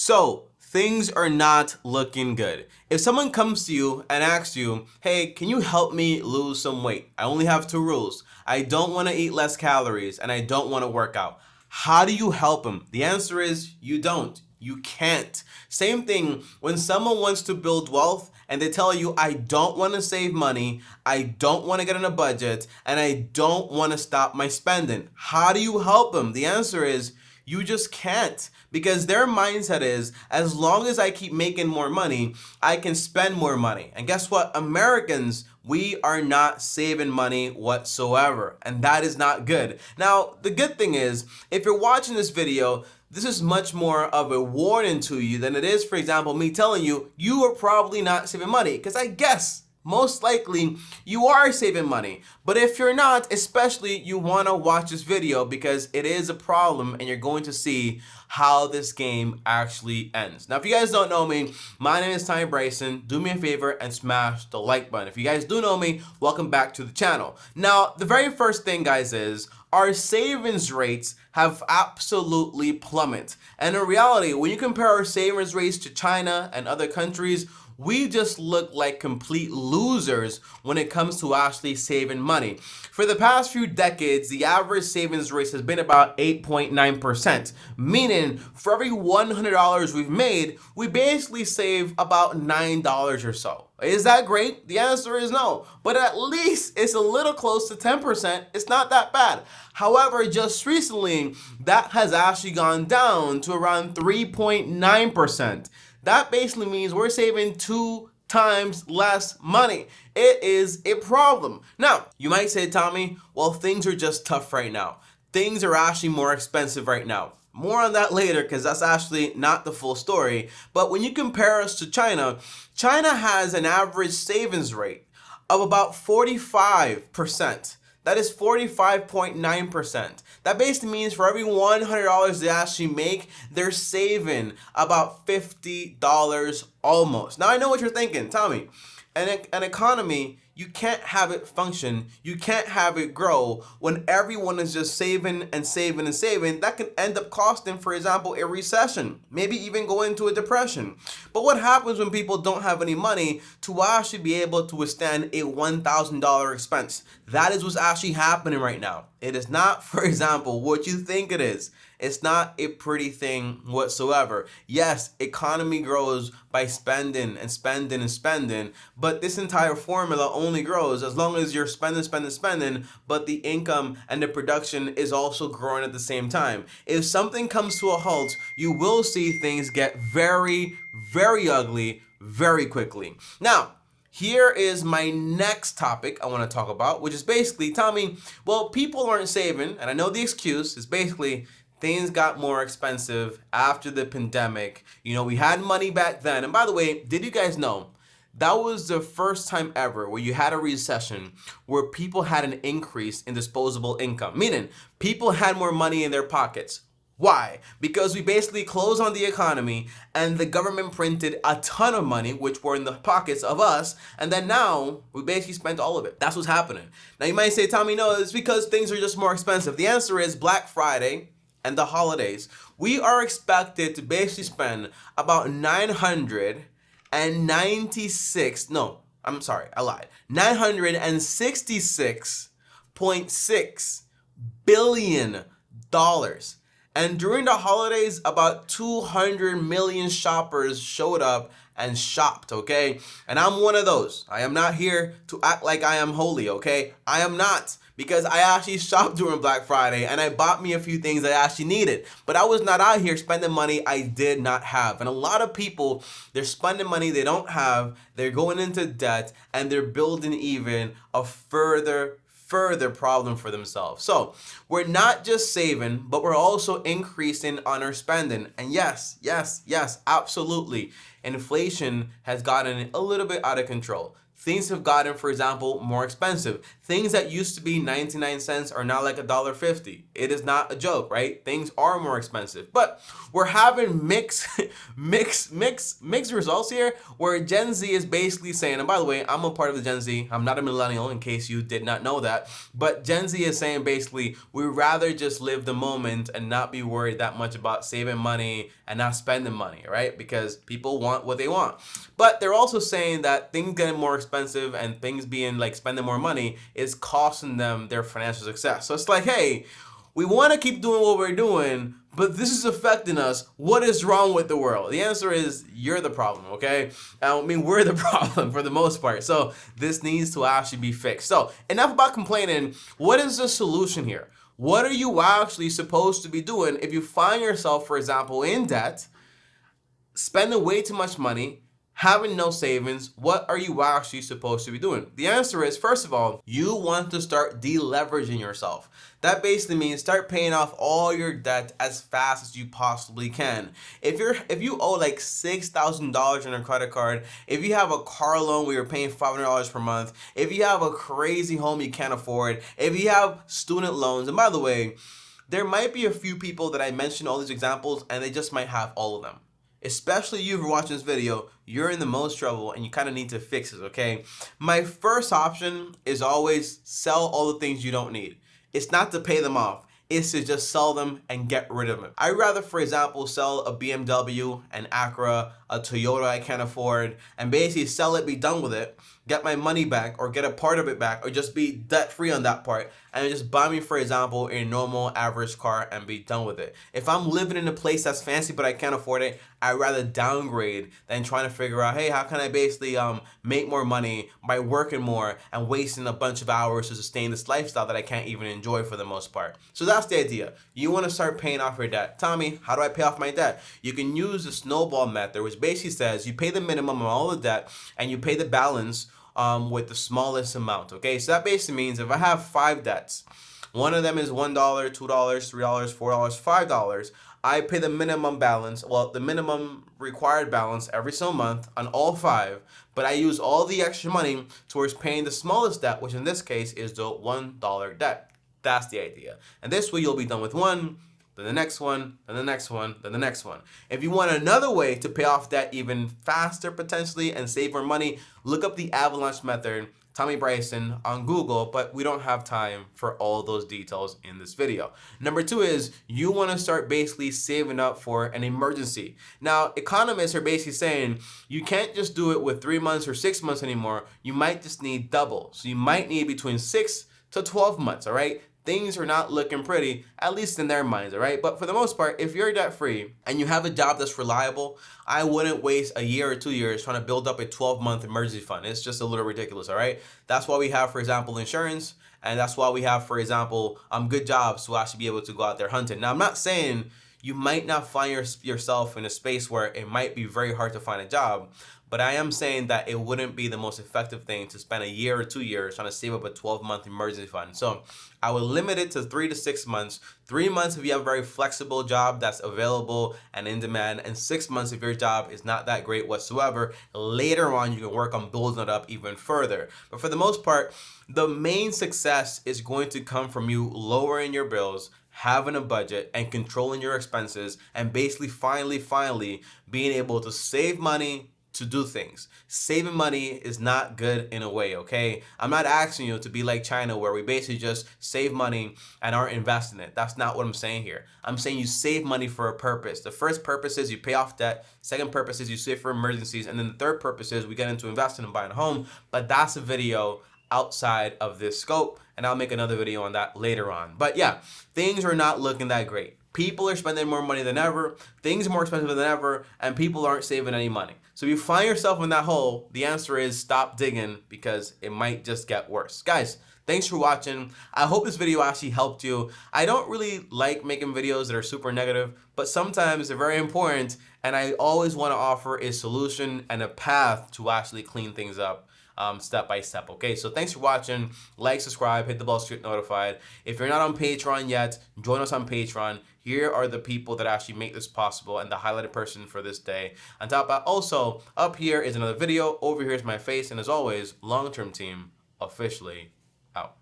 So things are not looking good. If someone comes to you and asks you, hey, can you help me lose some weight? I only have two rules. I don't want to eat less calories and I don't want to work out. How do you help them? The answer is you don't. You can't. Same thing when someone wants to build wealth and they tell you, I don't want to save money, I don't want to get on a budget, and I don't want to stop my spending. How do you help them? The answer is you just can't, because their mindset is, as long as I keep making more money, I can spend more money. And guess what? Americans, we are not saving money whatsoever, and that is not good. Now, the good thing is, if you're watching this video, this is much more of a warning to you than it is, for example, me telling you, you are probably not saving money, because I guess most likely you are saving money. But if you're not, especially, you want to watch this video because it is a problem and you're going to see how this game actually ends. Now, if you guys don't know me, my name is TommyBryson. Do me a favor and smash the like button. If you guys do know me, welcome back to the channel. Now, the very first thing, guys, is our savings rates have absolutely plummeted. And in reality, when you compare our savings rates to China and other countries, we just look like complete losers when it comes to actually saving money. For the past few decades, the average savings rate has been about 8.9%, meaning for every $100 we've made, we basically save about $9 or so. Is that great? The answer is no, but at least it's a little close to 10%. It's not that bad. However, just recently, that has actually gone down to around 3.9%. That basically means we're saving 2 times less money. It is a problem. Now, you might say, Tommy, well, things are just tough right now. Things are actually more expensive right now. More on that later, because that's actually not the full story. But when you compare us to China, China has an average savings rate of about 45%. That is 45.9%. That basically means for every $100 they actually make, they're saving about $50 almost. Now, I know what you're thinking, Tommy. An economy, you can't have it function, you can't have it grow when everyone is just saving and saving and saving. That can end up costing, for example, a recession, maybe even go into a depression. But what happens when people don't have any money to actually be able to withstand a $1,000 expense? That is what's actually happening right now. It is not, for example, what you think it is. It's not a pretty thing whatsoever. Yes, economy grows by spending and spending and spending, but this entire formula only grows as long as you're spending, spending, spending, but the income and the production is also growing at the same time. If something comes to a halt, you will see things get very, very ugly very quickly. Now, here is my next topic I want to talk about, which is basically, Tommy, well, people aren't saving, and I know the excuse is basically things got more expensive after the pandemic. You know, we had money back then. And by the way, did you guys know that was the first time ever where you had a recession where people had an increase in disposable income, meaning people had more money in their pockets. Why? Because we basically closed on the economy and the government printed a ton of money, which were in the pockets of us. And then now we basically spent all of it. That's what's happening. Now you might say, Tommy, no, it's because things are just more expensive. The answer is Black Friday and the holidays. We are expected to basically spend about 966.6 billion dollars. And during the holidays, about 200 million shoppers showed up and shopped, okay? And I'm one of those. I am not here to act like I am holy, okay? I am not, because I actually shopped during Black Friday and I bought me a few things I actually needed. But I was not out here spending money I did not have. And a lot of people, they're spending money they don't have, they're going into debt, and they're building even a further problem for themselves. So we're not just saving, but we're also increasing on our spending. And yes, absolutely. Inflation has gotten a little bit out of control. Things have gotten, for example, more expensive. Things that used to be 99 cents are now like $1.50. It is not a joke, right? Things are more expensive. But we're having mixed results here, where Gen Z is basically saying, and by the way, I'm a part of the Gen Z. I'm not a millennial, in case you did not know that. But Gen Z is saying basically, we'd rather just live the moment and not be worried that much about saving money and not spending money, right? Because people want what they want. But they're also saying that things getting more expensive and things being like spending more money is costing them their financial success. So it's like, hey, we want to keep doing what we're doing, but this is affecting us. What is wrong with the world? The answer is you're the problem, okay? I mean, we're the problem for the most part. So this needs to actually be fixed. So enough about complaining. What is the solution here? What are you actually supposed to be doing if you find yourself, for example, in debt, spending way too much money, having no savings? What are you actually supposed to be doing? The answer is, first of all, you want to start deleveraging yourself. That basically means start paying off all your debt as fast as you possibly can. If you owe like $6,000 on a credit card, if you have a car loan where you're paying $500 per month, if you have a crazy home you can't afford, if you have student loans, and by the way, there might be a few people that I mentioned all these examples and they just might have all of them. Especially you for watching this video, you're in the most trouble and you kind of need to fix it, okay? My first option is always sell all the things you don't need. It's not to pay them off. It's to just sell them and get rid of them. I'd rather, for example, sell a BMW, an Acura, a Toyota I can't afford, and basically sell it, be done with it, get my money back or get a part of it back, or just be debt free on that part and just buy me, for example, a normal average car and be done with it. If I'm living in a place that's fancy but I can't afford it, I'd rather downgrade than trying to figure out, hey, how can I basically make more money by working more and wasting a bunch of hours to sustain this lifestyle that I can't even enjoy for the most part. So that's the idea. You want to start paying off your debt. Tommy, how do I pay off my debt? You can use the snowball method, which basically says you pay the minimum on all the debt and you pay the balance with the smallest amount, okay? So that basically means if I have 5 debts, one of them is $1, $2, $3, $4, $5, I pay the minimum balance, well, the minimum required balance every single month on all 5, but I use all the extra money towards paying the smallest debt, which in this case is the $1 debt. That's the idea. And this way you'll be done with one, then the next one, then the next one, then the next one. If you want another way to pay off debt even faster potentially and save more money, look up the avalanche method, TommyBryson, on Google, but we don't have time for all those details in this video. Number 2 is you want to start basically saving up for an emergency. Now, economists are basically saying you can't just do it with 3 months or 6 months anymore. You might just need double. So you might need between 6 to 12 months, all right? Things are not looking pretty, at least in their minds, all right? But for the most part, if you're debt-free and you have a job that's reliable, I wouldn't waste a year or 2 years trying to build up a 12-month emergency fund. It's just a little ridiculous, all right? That's why we have, for example, insurance, and that's why we have, for example, good jobs to actually be able to go out there hunting. Now, I'm not saying you might not find yourself in a space where it might be very hard to find a job, but I am saying that it wouldn't be the most effective thing to spend a year or 2 years trying to save up a 12-month emergency fund. So I would limit it to 3 to 6 months. 3 months if you have a very flexible job that's available and in demand, and 6 months if your job is not that great whatsoever. Later on, you can work on building it up even further. But for the most part, the main success is going to come from you lowering your bills, having a budget, and controlling your expenses, and basically finally being able to save money to do things. Saving money is not good in a way, okay? I'm not asking you to be like China where we basically just save money and aren't investing it. That's not what I'm saying here. I'm saying you save money for a purpose. The first purpose is you pay off debt. Second purpose is you save for emergencies. And then the third purpose is we get into investing and buying a home. But that's a video outside of this scope, and I'll make another video on that later on. But yeah, things are not looking that great. People are spending more money than ever, things are more expensive than ever, and people aren't saving any money. So if you find yourself in that hole, the answer is stop digging, because it might just get worse. Guys, thanks for watching. I hope this video actually helped you. I don't really like making videos that are super negative, but sometimes they're very important, and I always want to offer a solution and a path to actually clean things up step by step. Okay, so thanks for watching. Like, subscribe, hit the bell to get notified. If you're not on Patreon yet, join us on Patreon. Here are the people that actually make this possible and the highlighted person for this day. On top of that, also up here is another video. Over here is my face, and as always, long-term team officially out.